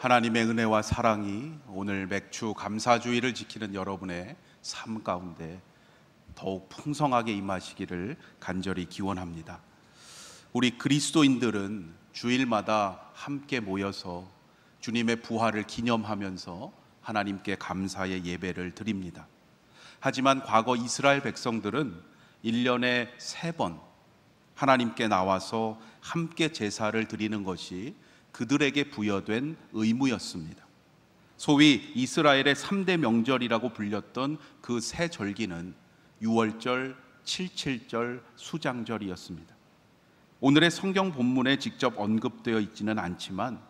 하나님의 은혜와 사랑이 오늘 맥주 감사주의를 지키는 여러분의 삶 가운데 더욱 풍성하게 임하시기를 간절히 기원합니다. 우리 그리스도인들은 주일마다 함께 모여서 주님의 부활을 기념하면서 하나님께 감사의 예배를 드립니다. 하지만 과거 이스라엘 백성들은 1년에 3번 하나님께 나와서 함께 제사를 드리는 것이 그들에게 부여된 의무였습니다. 소위 이스라엘의 3대 명절이라고 불렸던 그 세 절기는 유월절, 칠칠절, 수장절이었습니다. 오늘의 성경 본문에 직접 언급되어 있지는 않지만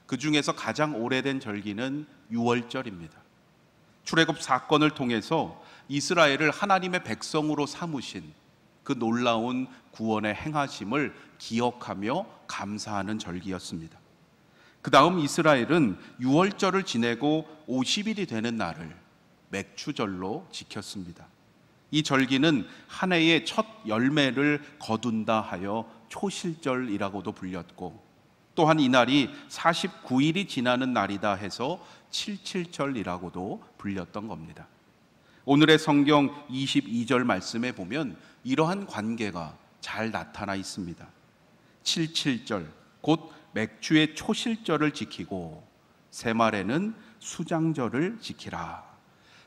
그 중에서 가장 오래된 절기는 유월절입니다. 출애굽 사건을 통해서 이스라엘을 하나님의 백성으로 삼으신 그 놀라운 구원의 행하심을 기억하며 감사하는 절기였습니다. 그 다음 이스라엘은 유월절을 지내고 50일이 되는 날을 맥추절로 지켰습니다. 이 절기는 한 해의 첫 열매를 거둔다 하여 초실절이라고도 불렸고, 또한 이날이 49일이 지나는 날이다 해서 칠칠절이라고도 불렸던 겁니다. 오늘의 성경 22절 말씀에 보면 이러한 관계가 잘 나타나 있습니다. 칠칠절, 곧 맥주의 초실절을 지키고 새말에는 수장절을 지키라.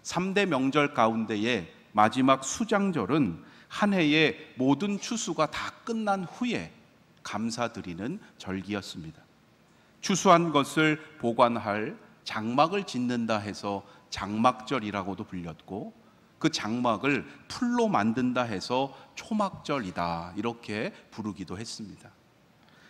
3대 명절 가운데의 마지막 수장절은 한 해의 모든 추수가 다 끝난 후에 감사드리는 절기였습니다. 추수한 것을 보관할 장막을 짓는다 해서 장막절이라고도 불렸고, 그 장막을 풀로 만든다 해서 초막절이다 이렇게 부르기도 했습니다.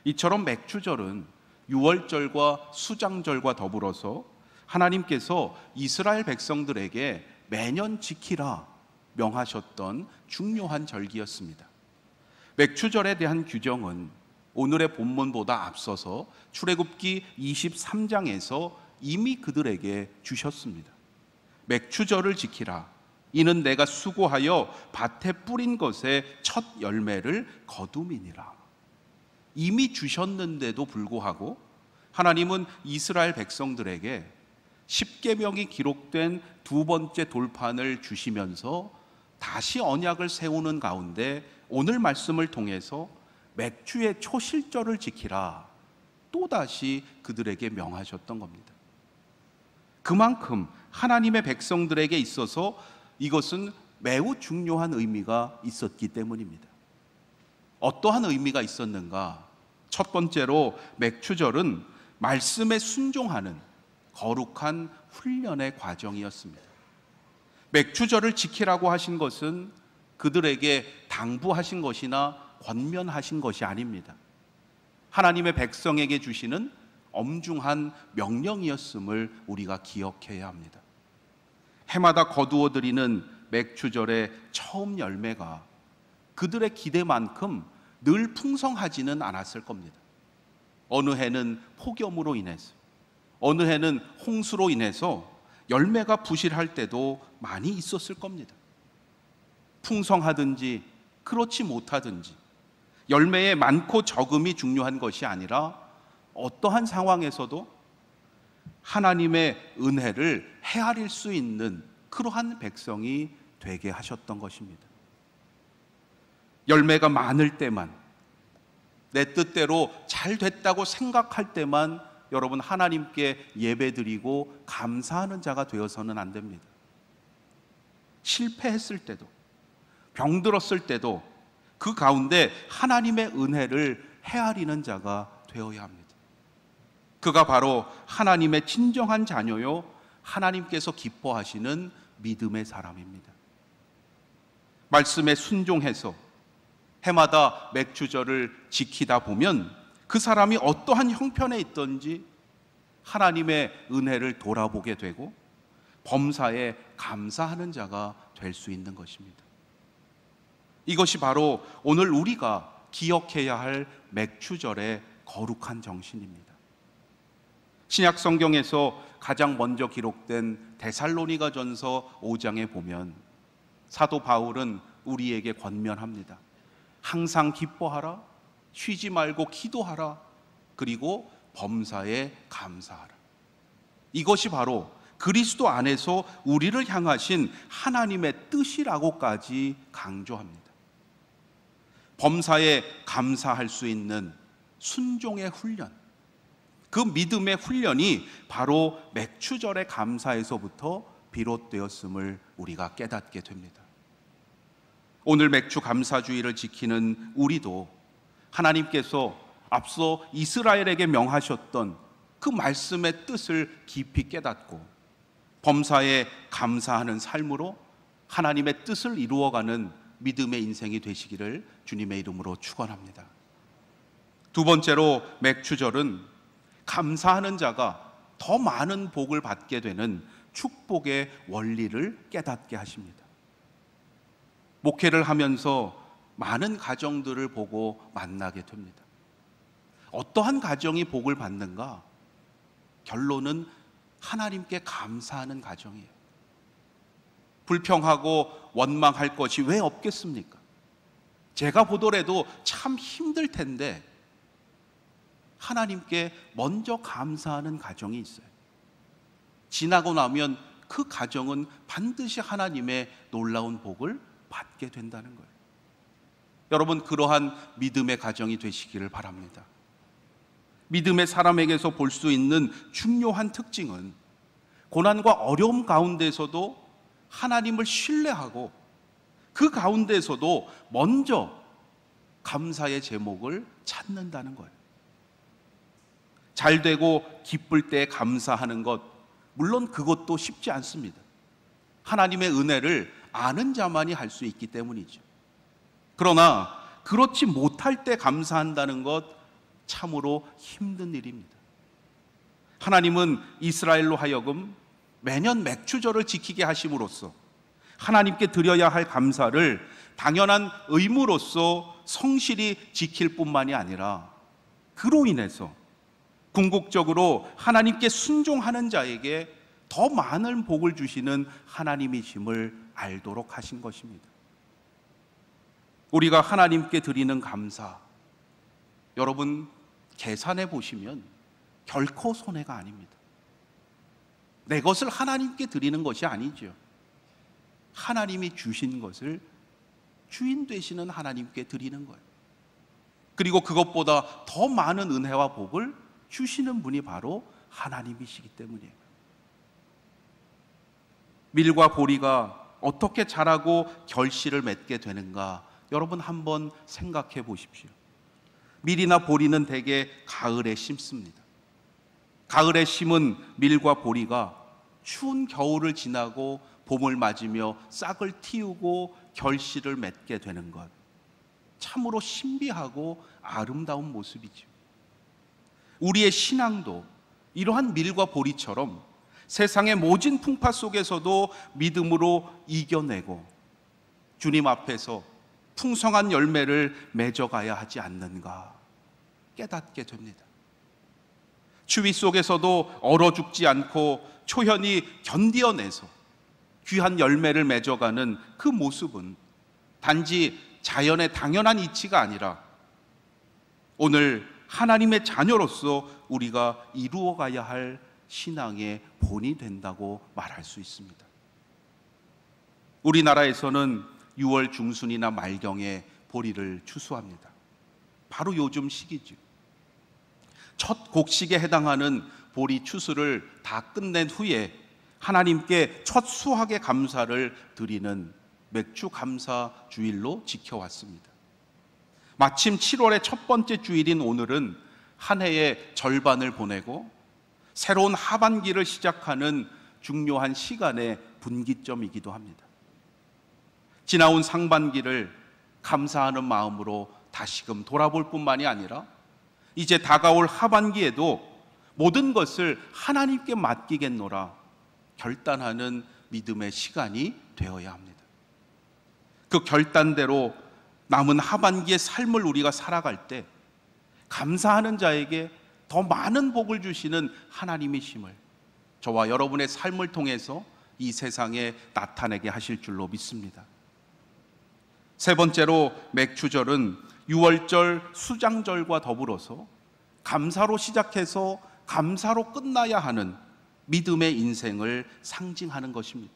이처럼 맥추절은 유월절과 수장절과 더불어서 하나님께서 이스라엘 백성들에게 매년 지키라 명하셨던 중요한 절기였습니다. 맥추절에 대한 규정은 오늘의 본문보다 앞서서 출애굽기 23장에서 이미 그들에게 주셨습니다. 맥추절을 지키라. 이는 내가 수고하여 밭에 뿌린 것의 첫 열매를 거둠이니라. 이미 주셨는데도 불구하고 하나님은 이스라엘 백성들에게 십계명이 기록된 두 번째 돌판을 주시면서 다시 언약을 세우는 가운데 오늘 말씀을 통해서 맥주의 초실절을 지키라 또다시 그들에게 명하셨던 겁니다. 그만큼 하나님의 백성들에게 있어서 이것은 매우 중요한 의미가 있었기 때문입니다. 어떠한 의미가 있었는가? 첫 번째로 맥추절은 말씀에 순종하는 거룩한 훈련의 과정이었습니다. 맥추절을 지키라고 하신 것은 그들에게 당부하신 것이나 권면하신 것이 아닙니다. 하나님의 백성에게 주시는 엄중한 명령이었음을 우리가 기억해야 합니다. 해마다 거두어 드리는 맥추절의 처음 열매가 그들의 기대만큼 늘 풍성하지는 않았을 겁니다. 어느 해는 폭염으로 인해서, 어느 해는 홍수로 인해서 열매가 부실할 때도 많이 있었을 겁니다. 풍성하든지 그렇지 못하든지 열매의 많고 적음이 중요한 것이 아니라 어떠한 상황에서도 하나님의 은혜를 헤아릴 수 있는 그러한 백성이 되게 하셨던 것입니다. 열매가 많을 때만, 내 뜻대로 잘 됐다고 생각할 때만 여러분 하나님께 예배드리고 감사하는 자가 되어서는 안 됩니다. 실패했을 때도, 병들었을 때도 그 가운데 하나님의 은혜를 헤아리는 자가 되어야 합니다. 그가 바로 하나님의 진정한 자녀요, 하나님께서 기뻐하시는 믿음의 사람입니다. 말씀에 순종해서 해마다 맥추절을 지키다 보면 그 사람이 어떠한 형편에 있든지 하나님의 은혜를 돌아보게 되고 범사에 감사하는 자가 될 수 있는 것입니다. 이것이 바로 오늘 우리가 기억해야 할 맥추절의 거룩한 정신입니다. 신약 성경에서 가장 먼저 기록된 데살로니가전서 5장에 보면 사도 바울은 우리에게 권면합니다. 항상 기뻐하라, 쉬지 말고 기도하라, 그리고 범사에 감사하라. 이것이 바로 그리스도 안에서 우리를 향하신 하나님의 뜻이라고까지 강조합니다. 범사에 감사할 수 있는 순종의 훈련, 그 믿음의 훈련이 바로 맥추절의 감사에서부터 비롯되었음을 우리가 깨닫게 됩니다. 오늘 맥추 감사주의를 지키는 우리도 하나님께서 앞서 이스라엘에게 명하셨던 그 말씀의 뜻을 깊이 깨닫고 범사에 감사하는 삶으로 하나님의 뜻을 이루어가는 믿음의 인생이 되시기를 주님의 이름으로 축원합니다. 두 번째로 맥추절은 감사하는 자가 더 많은 복을 받게 되는 축복의 원리를 깨닫게 하십니다. 목회를 하면서 많은 가정들을 보고 만나게 됩니다. 어떠한 가정이 복을 받는가? 결론은 하나님께 감사하는 가정이에요. 불평하고 원망할 것이 왜 없겠습니까? 제가 보더라도 참 힘들 텐데 하나님께 먼저 감사하는 가정이 있어요. 지나고 나면 그 가정은 반드시 하나님의 놀라운 복을 받게 된다는 거예요. 여러분, 그러한 믿음의 가정이 되시기를 바랍니다. 믿음의 사람에게서 볼 수 있는 중요한 특징은 고난과 어려움 가운데서도 하나님을 신뢰하고 그 가운데서도 먼저 감사의 제목을 찾는다는 거예요. 잘 되고 기쁠 때 감사하는 것, 물론 그것도 쉽지 않습니다. 하나님의 은혜를 아는 자만이 할 수 있기 때문이죠. 그러나 그렇지 못할 때 감사한다는 것, 참으로 힘든 일입니다. 하나님은 이스라엘로 하여금 매년 맥추절을 지키게 하심으로써 하나님께 드려야 할 감사를 당연한 의무로서 성실히 지킬 뿐만이 아니라 그로 인해서 궁극적으로 하나님께 순종하는 자에게 더 많은 복을 주시는 하나님이심을 알도록 하신 것입니다. 우리가 하나님께 드리는 감사, 여러분 계산해 보시면 결코 손해가 아닙니다. 내 것을 하나님께 드리는 것이 아니죠. 하나님이 주신 것을 주인 되시는 하나님께 드리는 거예요. 그리고 그것보다 더 많은 은혜와 복을 주시는 분이 바로 하나님이시기 때문이에요. 밀과 보리가 어떻게 자라고 결실을 맺게 되는가, 여러분 한번 생각해 보십시오. 밀이나 보리는 대개 가을에 심습니다. 가을에 심은 밀과 보리가 추운 겨울을 지나고 봄을 맞으며 싹을 틔우고 결실을 맺게 되는 것, 참으로 신비하고 아름다운 모습이죠. 우리의 신앙도 이러한 밀과 보리처럼 세상의 모진 풍파 속에서도 믿음으로 이겨내고 주님 앞에서 풍성한 열매를 맺어가야 하지 않는가 깨닫게 됩니다. 추위 속에서도 얼어 죽지 않고 초연히 견디어내서 귀한 열매를 맺어가는 그 모습은 단지 자연의 당연한 이치가 아니라 오늘 하나님의 자녀로서 우리가 이루어가야 할 신앙의 본이 된다고 말할 수 있습니다. 우리나라에서는 6월 중순이나 말경에 보리를 추수합니다. 바로 요즘 시기죠. 첫 곡식에 해당하는 보리 추수를 다 끝낸 후에 하나님께 첫 수확의 감사를 드리는 맥추 감사 주일로 지켜왔습니다. 마침 7월의 첫 번째 주일인 오늘은 한 해의 절반을 보내고 새로운 하반기를 시작하는 중요한 시간의 분기점이기도 합니다. 지나온 상반기를 감사하는 마음으로 다시금 돌아볼 뿐만이 아니라 이제 다가올 하반기에도 모든 것을 하나님께 맡기겠노라 결단하는 믿음의 시간이 되어야 합니다. 그 결단대로 남은 하반기의 삶을 우리가 살아갈 때 감사하는 자에게 더 많은 복을 주시는 하나님이심을 저와 여러분의 삶을 통해서 이 세상에 나타내게 하실 줄로 믿습니다. 세 번째로 맥추절은 유월절, 수장절과 더불어서 감사로 시작해서 감사로 끝나야 하는 믿음의 인생을 상징하는 것입니다.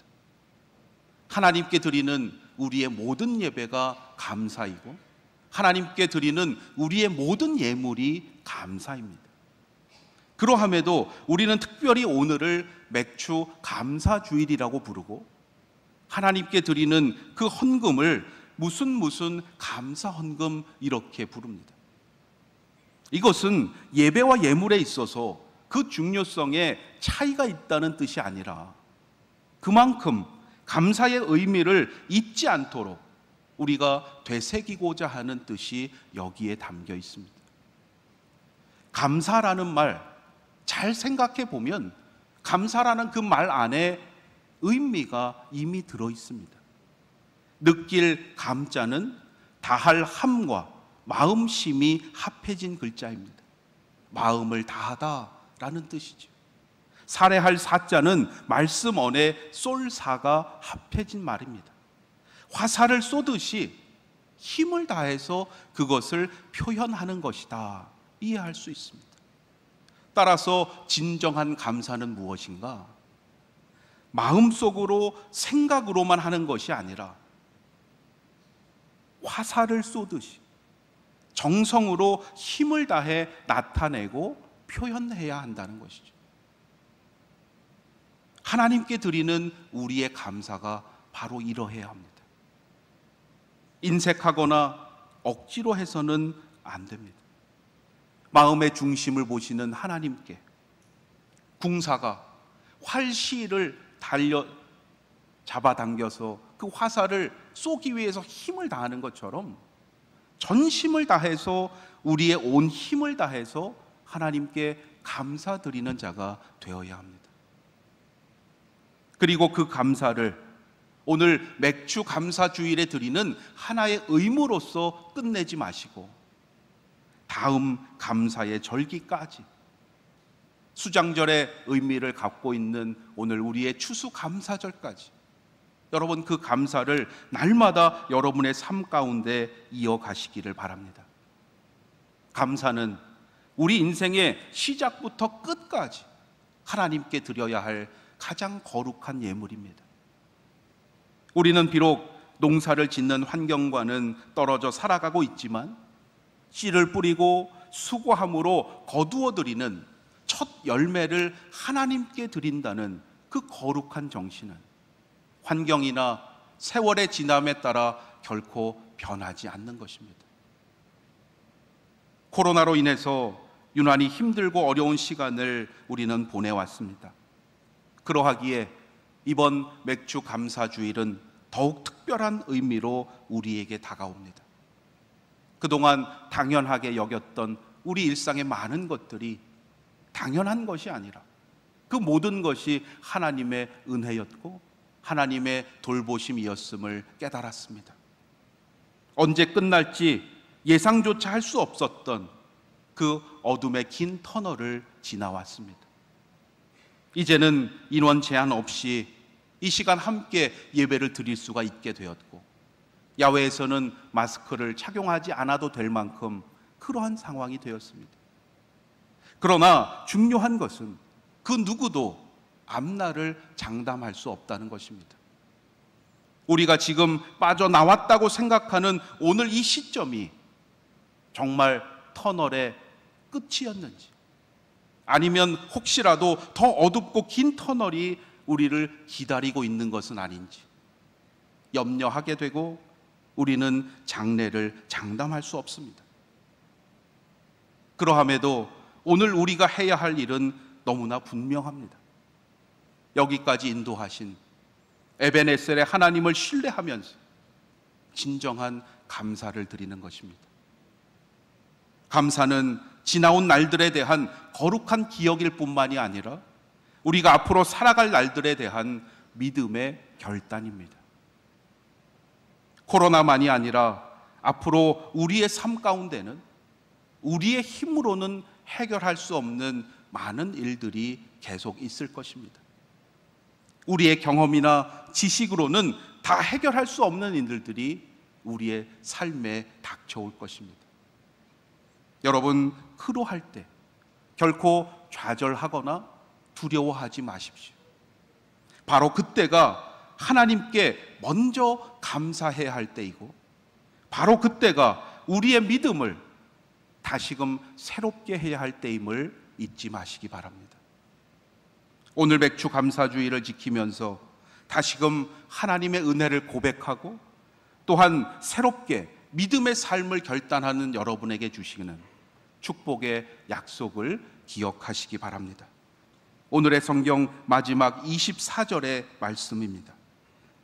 하나님께 드리는 우리의 모든 예배가 감사이고 하나님께 드리는 우리의 모든 예물이 감사입니다. 그러함에도 우리는 특별히 오늘을 맥주 감사주일이라고 부르고 하나님께 드리는 그 헌금을 무슨 감사 헌금 이렇게 부릅니다. 이것은 예배와 예물에 있어서 그 중요성에 차이가 있다는 뜻이 아니라 그만큼 감사의 의미를 잊지 않도록 우리가 되새기고자 하는 뜻이 여기에 담겨 있습니다. 감사라는 말 잘 생각해 보면 감사라는 그 말 안에 의미가 이미 들어 있습니다. 느낄 감자는 다할 함과 마음심이 합해진 글자입니다. 마음을 다하다 라는 뜻이죠. 살해할 사자는 말씀 언에 쏠사가 합해진 말입니다. 화살을 쏘듯이 힘을 다해서 그것을 표현하는 것이다 이해할 수 있습니다. 따라서 진정한 감사는 무엇인가? 마음속으로 생각으로만 하는 것이 아니라 화살을 쏘듯이 정성으로 힘을 다해 나타내고 표현해야 한다는 것이죠. 하나님께 드리는 우리의 감사가 바로 이러해야 합니다. 인색하거나 억지로 해서는 안 됩니다. 마음의 중심을 보시는 하나님께 궁사가 활시를 잡아당겨서 그 화살을 쏘기 위해서 힘을 다하는 것처럼 전심을 다해서 우리의 온 힘을 다해서 하나님께 감사드리는 자가 되어야 합니다. 그리고 그 감사를 오늘 맥주 감사주일에 드리는 하나의 의무로서 끝내지 마시고 다음 감사의 절기까지 수장절의 의미를 갖고 있는 오늘 우리의 추수감사절까지 여러분 그 감사를 날마다 여러분의 삶 가운데 이어가시기를 바랍니다. 감사는 우리 인생의 시작부터 끝까지 하나님께 드려야 할 가장 거룩한 예물입니다. 우리는 비록 농사를 짓는 환경과는 떨어져 살아가고 있지만 씨를 뿌리고 수고함으로 거두어드리는 첫 열매를 하나님께 드린다는 그 거룩한 정신은 환경이나 세월의 지남에 따라 결코 변하지 않는 것입니다. 코로나로 인해서 유난히 힘들고 어려운 시간을 우리는 보내왔습니다. 그러하기에 이번 맥주 감사주일은 더욱 특별한 의미로 우리에게 다가옵니다. 그동안 당연하게 여겼던 우리 일상의 많은 것들이 당연한 것이 아니라 그 모든 것이 하나님의 은혜였고 하나님의 돌보심이었음을 깨달았습니다. 언제 끝날지 예상조차 할 수 없었던 그 어둠의 긴 터널을 지나왔습니다. 이제는 인원 제한 없이 이 시간 함께 예배를 드릴 수가 있게 되었고 야외에서는 마스크를 착용하지 않아도 될 만큼 그러한 상황이 되었습니다. 그러나 중요한 것은 그 누구도 앞날을 장담할 수 없다는 것입니다. 우리가 지금 빠져나왔다고 생각하는 오늘 이 시점이 정말 터널의 끝이었는지 아니면 혹시라도 더 어둡고 긴 터널이 우리를 기다리고 있는 것은 아닌지 염려하게 되고 우리는 장래를 장담할 수 없습니다. 그러함에도 오늘 우리가 해야 할 일은 너무나 분명합니다. 여기까지 인도하신 에베네셀의 하나님을 신뢰하면서 진정한 감사를 드리는 것입니다. 감사는 지나온 날들에 대한 거룩한 기억일 뿐만이 아니라 우리가 앞으로 살아갈 날들에 대한 믿음의 결단입니다. 코로나만이 아니라 앞으로 우리의 삶 가운데는 우리의 힘으로는 해결할 수 없는 많은 일들이 계속 있을 것입니다. 우리의 경험이나 지식으로는 다 해결할 수 없는 일들이 우리의 삶에 닥쳐올 것입니다. 여러분, 크로할 때 결코 좌절하거나 두려워하지 마십시오. 바로 그때가 하나님께 먼저 감사해야 할 때이고, 바로 그때가 우리의 믿음을 다시금 새롭게 해야 할 때임을 잊지 마시기 바랍니다. 오늘 맥주 감사주의를 지키면서 다시금 하나님의 은혜를 고백하고 또한 새롭게 믿음의 삶을 결단하는 여러분에게 주시는 축복의 약속을 기억하시기 바랍니다. 오늘의 성경 마지막 24절의 말씀입니다.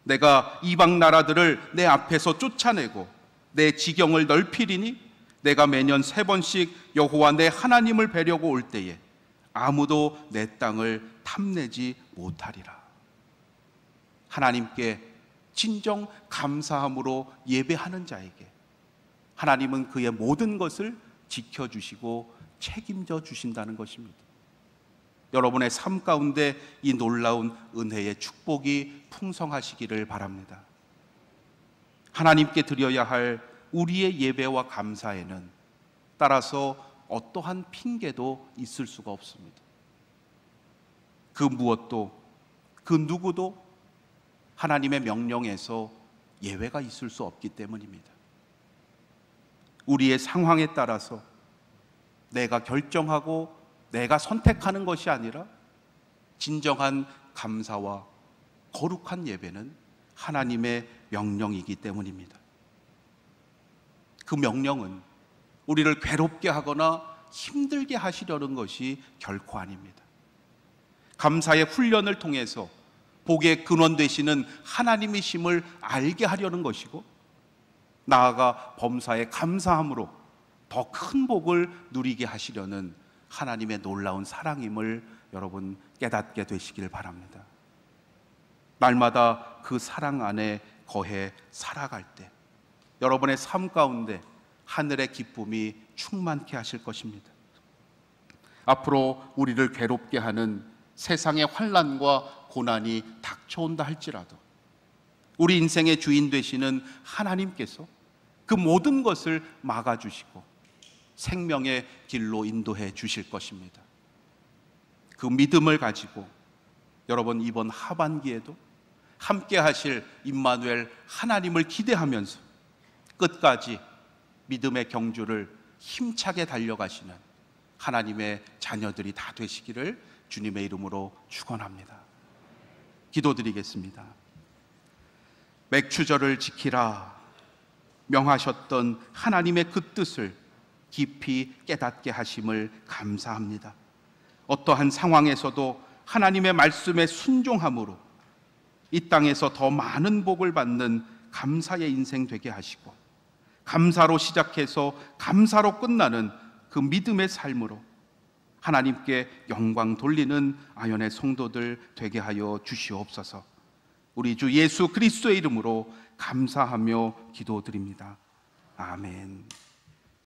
내가 이방 나라들을 내 앞에서 쫓아내고 내 지경을 넓히리니 내가 매년 3번씩 여호와 내 하나님을 뵈려고 올 때에 아무도 내 땅을 탐내지 못하리라. 하나님께 진정 감사함으로 예배하는 자에게 하나님은 그의 모든 것을 지켜주시고 책임져 주신다는 것입니다. 여러분의 삶 가운데 이 놀라운 은혜의 축복이 풍성하시기를 바랍니다. 하나님께 드려야 할 우리의 예배와 감사에는 따라서 어떠한 핑계도 있을 수가 없습니다. 그 무엇도, 그 누구도 하나님의 명령에서 예외가 있을 수 없기 때문입니다. 우리의 상황에 따라서 내가 결정하고 내가 선택하는 것이 아니라 진정한 감사와 거룩한 예배는 하나님의 명령이기 때문입니다. 그 명령은 우리를 괴롭게 하거나 힘들게 하시려는 것이 결코 아닙니다. 감사의 훈련을 통해서 복의 근원 되시는 하나님이심을 알게 하려는 것이고, 나아가 범사에 감사함으로 더 큰 복을 누리게 하시려는 하나님의 놀라운 사랑임을 여러분 깨닫게 되시길 바랍니다. 날마다 그 사랑 안에 거해 살아갈 때 여러분의 삶 가운데 하늘의 기쁨이 충만케 하실 것입니다. 앞으로 우리를 괴롭게 하는 세상의 환난과 고난이 닥쳐온다 할지라도 우리 인생의 주인 되시는 하나님께서 그 모든 것을 막아주시고 생명의 길로 인도해 주실 것입니다. 그 믿음을 가지고 여러분 이번 하반기에도 함께 하실 임마누엘 하나님을 기대하면서 끝까지 믿음의 경주를 힘차게 달려가시는 하나님의 자녀들이 다 되시기를 주님의 이름으로 축원합니다. 기도드리겠습니다. 맥추절을 지키라 명하셨던 하나님의 그 뜻을 깊이 깨닫게 하심을 감사합니다. 어떠한 상황에서도 하나님의 말씀에 순종함으로 이 땅에서 더 많은 복을 받는 감사의 인생 되게 하시고, 감사로 시작해서 감사로 끝나는 그 믿음의 삶으로 하나님께 영광 돌리는 아연의 성도들 되게 하여 주시옵소서. 우리 주 예수 그리스도의 이름으로 감사하며 기도드립니다. 아멘.